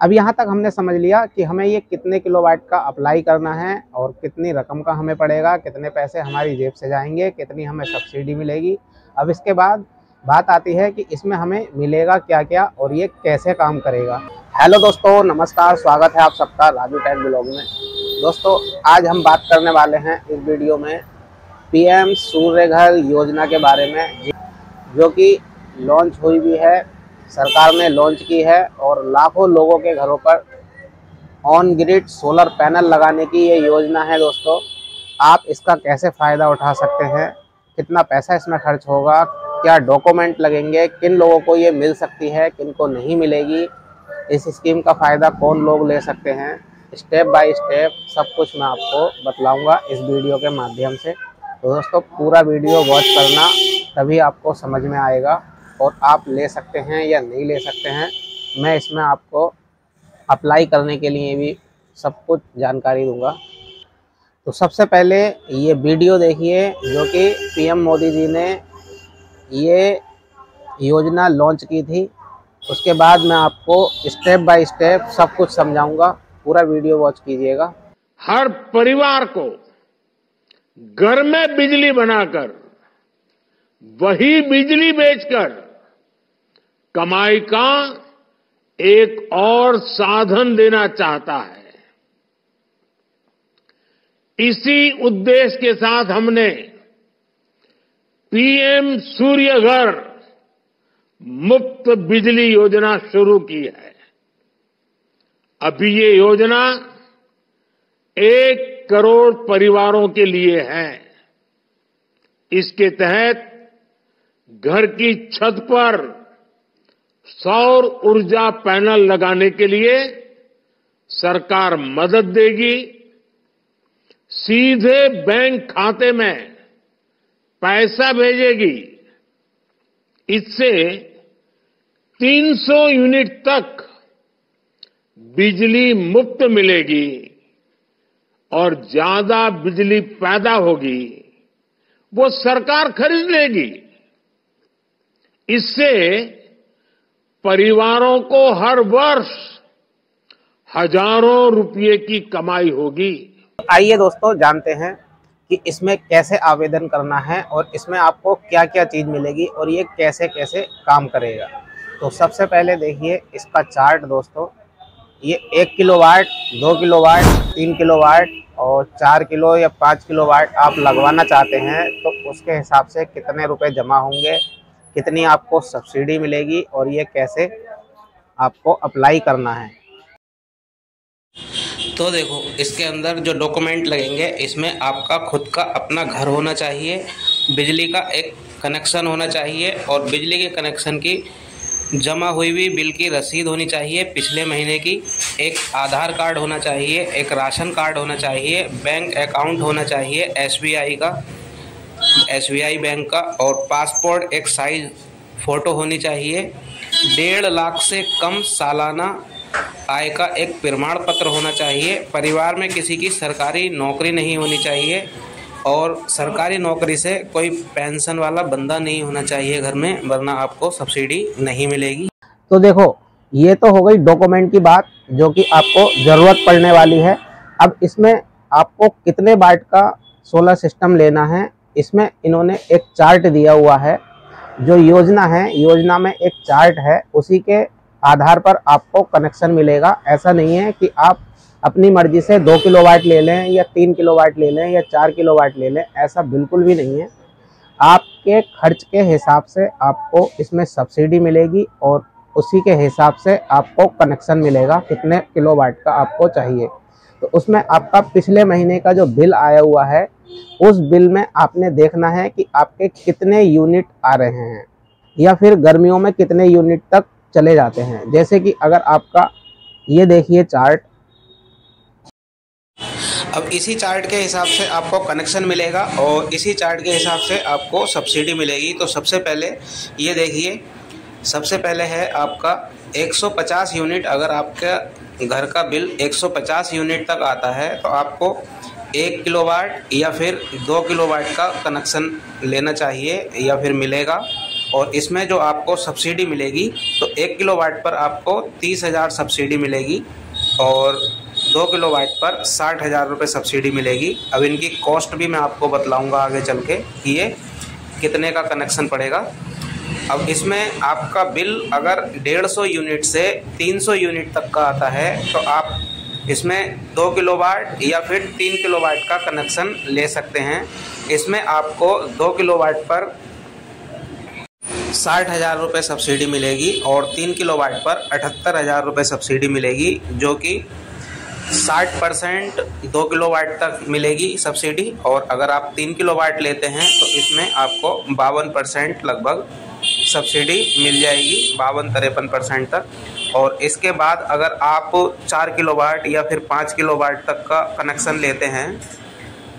अब यहाँ तक हमने समझ लिया कि हमें ये कितने किलोवाट का अप्लाई करना है और कितनी रकम का हमें पड़ेगा, कितने पैसे हमारी जेब से जाएंगे, कितनी हमें सब्सिडी मिलेगी। अब इसके बाद बात आती है कि इसमें हमें मिलेगा क्या क्या और ये कैसे काम करेगा। हेलो दोस्तों, नमस्कार, स्वागत है आप सबका राजू टेक ब्लॉग में। दोस्तों, आज हम बात करने वाले हैं इस वीडियो में पीएम सूर्य घर योजना के बारे में, जो कि लॉन्च हुई भी है, सरकार ने लॉन्च की है और लाखों लोगों के घरों पर ऑन ग्रिड सोलर पैनल लगाने की ये योजना है। दोस्तों, आप इसका कैसे फ़ायदा उठा सकते हैं, कितना पैसा इसमें खर्च होगा, क्या डॉक्यूमेंट लगेंगे, किन लोगों को ये मिल सकती है, किन को नहीं मिलेगी, इस स्कीम का फ़ायदा कौन लोग ले सकते हैं, स्टेप बाय स्टेप सब कुछ मैं आपको बतलाऊंगा इस वीडियो के माध्यम से। तो दोस्तों, पूरा वीडियो वॉच करना, तभी आपको समझ में आएगा और आप ले सकते हैं या नहीं ले सकते हैं। मैं इसमें आपको अप्लाई करने के लिए भी सब कुछ जानकारी दूंगा। तो सबसे पहले ये वीडियो देखिए, जो कि पीएम मोदी जी ने ये योजना लॉन्च की थी। उसके बाद मैं आपको स्टेप बाय स्टेप सब कुछ समझाऊंगा। पूरा वीडियो वॉच कीजिएगा। हर परिवार को घर में बिजली बनाकर वही बिजली बेचकर कमाई का एक और साधन देना चाहता है। इसी उद्देश्य के साथ हमने पीएम सूर्य घर मुफ्त बिजली योजना शुरू की है। अभी ये योजना 1 करोड़ परिवारों के लिए है। इसके तहत घर की छत पर सौर ऊर्जा पैनल लगाने के लिए सरकार मदद देगी। सीधे बैंक खाते में पैसा भेजेगी। इससे 300 यूनिट तक बिजली मुफ्त मिलेगी और ज्यादा बिजली पैदा होगी वो सरकार खरीद लेगी। इससे परिवारों को हर वर्ष हजारों रुपये की कमाई होगी। आइए दोस्तों, जानते हैं कि इसमें कैसे आवेदन करना है और इसमें आपको क्या क्या चीज़ मिलेगी और ये कैसे कैसे काम करेगा। तो सबसे पहले देखिए इसका चार्ट। दोस्तों, ये 1 किलोवाट, 2 किलोवाट, 3 किलोवाट और 4 किलो या 5 किलोवाट आप लगवाना चाहते हैं तो उसके हिसाब से कितने रुपए जमा होंगे, कितनी आपको सब्सिडी मिलेगी और ये कैसे आपको अप्लाई करना है। तो देखो, इसके अंदर जो डॉक्यूमेंट लगेंगे, इसमें आपका खुद का अपना घर होना चाहिए, बिजली का एक कनेक्शन होना चाहिए और बिजली के कनेक्शन की जमा हुई हुई बिल की रसीद होनी चाहिए पिछले महीने की, एक आधार कार्ड होना चाहिए, एक राशन कार्ड होना चाहिए, बैंक अकाउंट होना चाहिए एसबीआई का, एसबीआई बैंक का, और पासपोर्ट एक साइज फ़ोटो होनी चाहिए। 1.5 लाख से कम सालाना आय का एक प्रमाण पत्र होना चाहिए। परिवार में किसी की सरकारी नौकरी नहीं होनी चाहिए और सरकारी नौकरी से कोई पेंशन वाला बंदा नहीं होना चाहिए घर में, वरना आपको सब्सिडी नहीं मिलेगी। तो देखो, ये तो हो गई डॉक्यूमेंट की बात, जो कि आपको ज़रूरत पड़ने वाली है। अब इसमें आपको कितने वाट का सोलर सिस्टम लेना है, इसमें इन्होंने एक चार्ट दिया हुआ है। जो योजना है, योजना में एक चार्ट है, उसी के आधार पर आपको कनेक्शन मिलेगा। ऐसा नहीं है कि आप अपनी मर्जी से 2 किलोवाट ले लें या 3 किलोवाट ले लें या 4 किलोवाट ले लें, ऐसा बिल्कुल भी नहीं है। आपके खर्च के हिसाब से आपको इसमें सब्सिडी मिलेगी और उसी के हिसाब से आपको कनेक्शन मिलेगा, कितने किलोवाट का आपको चाहिए। तो उसमें आपका पिछले महीने का जो बिल आया हुआ है, उस बिल में आपने देखना है कि आपके कितने यूनिट आ रहे हैं या फिर गर्मियों में कितने यूनिट तक चले जाते हैं। जैसे कि अगर आपका ये देखिए चार्ट, अब इसी चार्ट के हिसाब से आपको कनेक्शन मिलेगा और इसी चार्ट के हिसाब से आपको सब्सिडी मिलेगी। तो सबसे पहले ये देखिए, सबसे पहले है आपका 150 यूनिट। अगर आपका घर का बिल 150 यूनिट तक आता है तो आपको 1 किलोवाट या फिर 2 किलोवाट का कनेक्शन लेना चाहिए या फिर मिलेगा। और इसमें जो आपको सब्सिडी मिलेगी तो 1 किलोवाट पर आपको 30,000 सब्सिडी मिलेगी और 2 किलोवाट पर 60,000 रुपये सब्सिडी मिलेगी। अब इनकी कॉस्ट भी मैं आपको बतलाऊंगा आगे चल के कि ये कितने का कनेक्शन पड़ेगा। अब इसमें आपका बिल अगर 150 यूनिट से 300 यूनिट तक का आता है तो आप इसमें 2 किलोवाट या फिर 3 किलोवाट का कनेक्शन ले सकते हैं। इसमें आपको 2 किलोवाट पर 60,000 रुपये सब्सिडी मिलेगी और 3 किलोवाट पर 78,000 रुपये सब्सिडी मिलेगी, जो कि 60% 2 किलोवाट तक मिलेगी सब्सिडी। और अगर आप 3 किलोवाट लेते हैं तो इसमें आपको 52% लगभग सब्सिडी मिल जाएगी, 52-53% तक। और इसके बाद अगर आप 4 किलोवाट या फिर 5 किलोवाट तक का कनेक्शन लेते हैं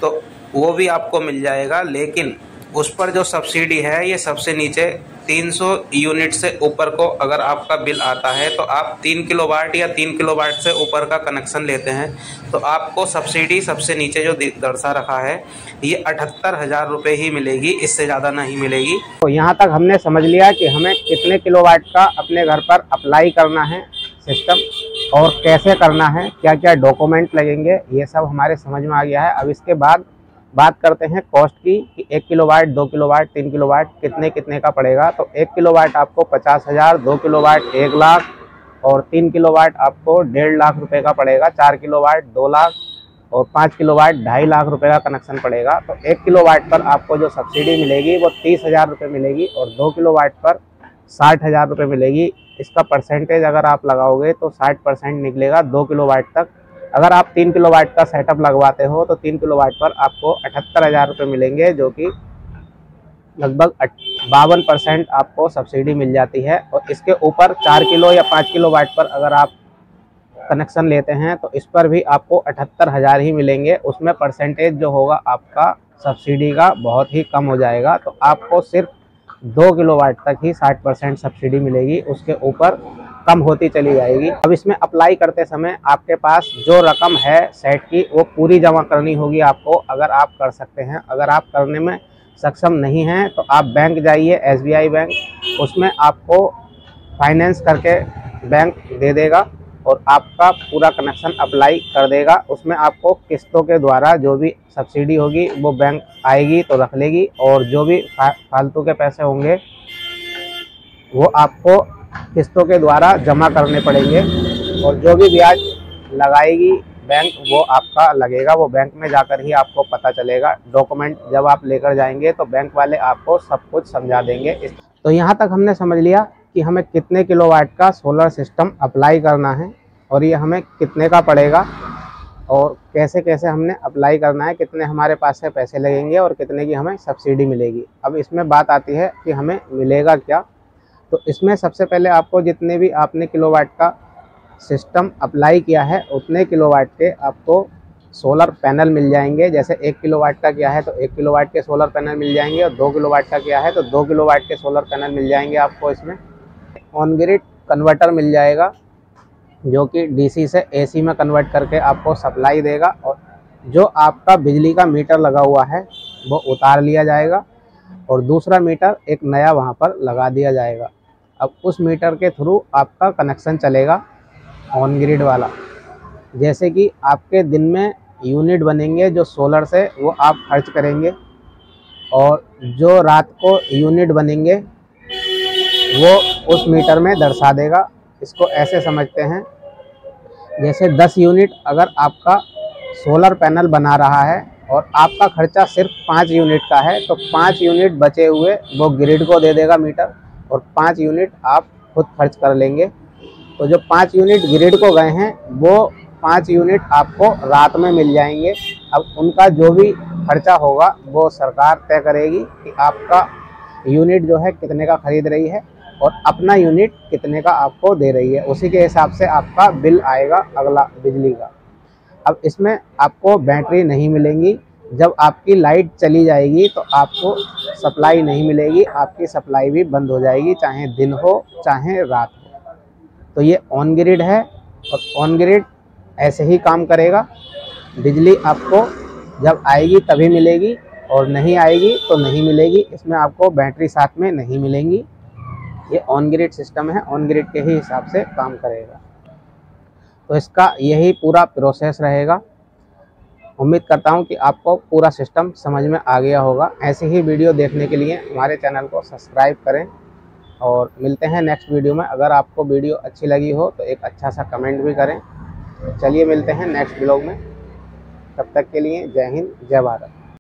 तो वो भी आपको मिल जाएगा, लेकिन उस पर जो सब्सिडी है ये सबसे नीचे 300 यूनिट से ऊपर को अगर आपका बिल आता है तो आप 3 किलोवाट या 3 किलोवाट से ऊपर का कनेक्शन लेते हैं तो आपको सब्सिडी सबसे नीचे जो दर्शा रखा है ये 78,000 रुपये ही मिलेगी, इससे ज़्यादा नहीं मिलेगी। तो यहाँ तक हमने समझ लिया कि हमें कितने किलोवाट का अपने घर पर अप्लाई करना है सिस्टम और कैसे करना है, क्या क्या डॉक्यूमेंट लगेंगे, ये सब हमारे समझ में आ गया है। अब इसके बाद बात करते हैं कॉस्ट की कि 1 किलोवाट, 2 किलोवाट, 3 किलोवाट कितने का पड़ेगा। तो 1 किलोवाट आपको 50,000, 2 किलोवाट 1 लाख और 3 किलोवाट आपको 1.5 लाख रुपए का पड़ेगा, 4 किलोवाट 2 लाख और 5 किलोवाट 2.5 लाख रुपए का कनेक्शन पड़ेगा। तो 1 किलोवाट पर आपको जो सब्सिडी मिलेगी वो 30,000 रुपये मिलेगी और 2 किलोवाट पर 60,000 रुपये मिलेगी। इसका परसेंटेज अगर आप लगाओगे तो 60% निकलेगा 2 किलोवाट तक। अगर आप 3 किलोवाट का सेटअप लगवाते हो तो 3 किलोवाट पर आपको 78,000 रुपये मिलेंगे, जो कि लगभग 52% आपको सब्सिडी मिल जाती है। और इसके ऊपर 4 किलो या 5 किलोवाट पर अगर आप कनेक्शन लेते हैं तो इस पर भी आपको 78,000 ही मिलेंगे। उसमें परसेंटेज जो होगा आपका सब्सिडी का बहुत ही कम हो जाएगा, तो आपको सिर्फ 2 किलोवाट तक ही 60% सब्सिडी मिलेगी, उसके ऊपर कम होती चली जाएगी। अब इसमें अप्लाई करते समय आपके पास जो रकम है सेट की वो पूरी जमा करनी होगी आपको, अगर आप कर सकते हैं। अगर आप करने में सक्षम नहीं हैं तो आप बैंक जाइए, SBI बैंक, उसमें आपको फाइनेंस करके बैंक दे देगा और आपका पूरा कनेक्शन अप्लाई कर देगा। उसमें आपको किस्तों के द्वारा जो भी सब्सिडी होगी वो बैंक आएगी तो रख लेगी और जो भी फालतू के पैसे होंगे वो आपको किस्तों के द्वारा जमा करने पड़ेंगे और जो भी ब्याज लगाएगी बैंक वो आपका लगेगा, वो बैंक में जाकर ही आपको पता चलेगा। डॉक्यूमेंट जब आप लेकर जाएंगे तो बैंक वाले आपको सब कुछ समझा देंगे। तो यहाँ तक हमने समझ लिया कि हमें कितने किलोवाट का सोलर सिस्टम अप्लाई करना है और ये हमें कितने का पड़ेगा और कैसे कैसे हमने अप्लाई करना है, कितने हमारे पास से पैसे लगेंगे और कितने की हमें सब्सिडी मिलेगी। अब इसमें बात आती है कि हमें मिलेगा क्या। तो इसमें सबसे पहले आपको जितने भी आपने किलोवाट का सिस्टम अप्लाई किया है उतने किलोवाट के आपको सोलर पैनल मिल जाएंगे। जैसे 1 किलोवाट का किया है तो 1 किलोवाट के सोलर पैनल मिल जाएंगे और 2 किलोवाट का किया है तो 2 किलोवाट के सोलर पैनल मिल जाएंगे आपको। इसमें ऑन ग्रिड कन्वर्टर मिल जाएगा जो कि DC से AC में कन्वर्ट करके आपको सप्लाई देगा और जो आपका बिजली का मीटर लगा हुआ है वो उतार लिया जाएगा और दूसरा मीटर एक नया वहाँ पर लगा दिया जाएगा। अब उस मीटर के थ्रू आपका कनेक्शन चलेगा ऑन ग्रिड वाला। जैसे कि आपके दिन में यूनिट बनेंगे जो सोलर से वो आप खर्च करेंगे और जो रात को यूनिट बनेंगे वो उस मीटर में दर्शा देगा। इसको ऐसे समझते हैं जैसे 10 यूनिट अगर आपका सोलर पैनल बना रहा है और आपका खर्चा सिर्फ 5 यूनिट का है तो 5 यूनिट बचे हुए वो ग्रिड को दे देगा मीटर और 5 यूनिट आप खुद खर्च कर लेंगे। तो जो 5 यूनिट ग्रिड को गए हैं वो 5 यूनिट आपको रात में मिल जाएंगे। अब उनका जो भी खर्चा होगा वो सरकार तय करेगी कि आपका यूनिट जो है कितने का खरीद रही है और अपना यूनिट कितने का आपको दे रही है, उसी के हिसाब से आपका बिल आएगा अगला बिजली का। अब इसमें आपको बैटरी नहीं मिलेंगी, जब आपकी लाइट चली जाएगी तो आपको सप्लाई नहीं मिलेगी, आपकी सप्लाई भी बंद हो जाएगी, चाहे दिन हो चाहे रात हो। तो ये ऑन ग्रिड है और ऑन ग्रिड ऐसे ही काम करेगा। बिजली आपको जब आएगी तभी मिलेगी और नहीं आएगी तो नहीं मिलेगी। इसमें आपको बैटरी साथ में नहीं मिलेंगी। ये ऑन ग्रिड सिस्टम है, ऑन ग्रिड के ही हिसाब से काम करेगा। तो इसका यही पूरा प्रोसेस रहेगा। उम्मीद करता हूँ कि आपको पूरा सिस्टम समझ में आ गया होगा। ऐसे ही वीडियो देखने के लिए हमारे चैनल को सब्सक्राइब करें और मिलते हैं नेक्स्ट वीडियो में। अगर आपको वीडियो अच्छी लगी हो तो एक अच्छा सा कमेंट भी करें। चलिए मिलते हैं नेक्स्ट ब्लॉग में। तब तक के लिए जय हिंद, जय भारत।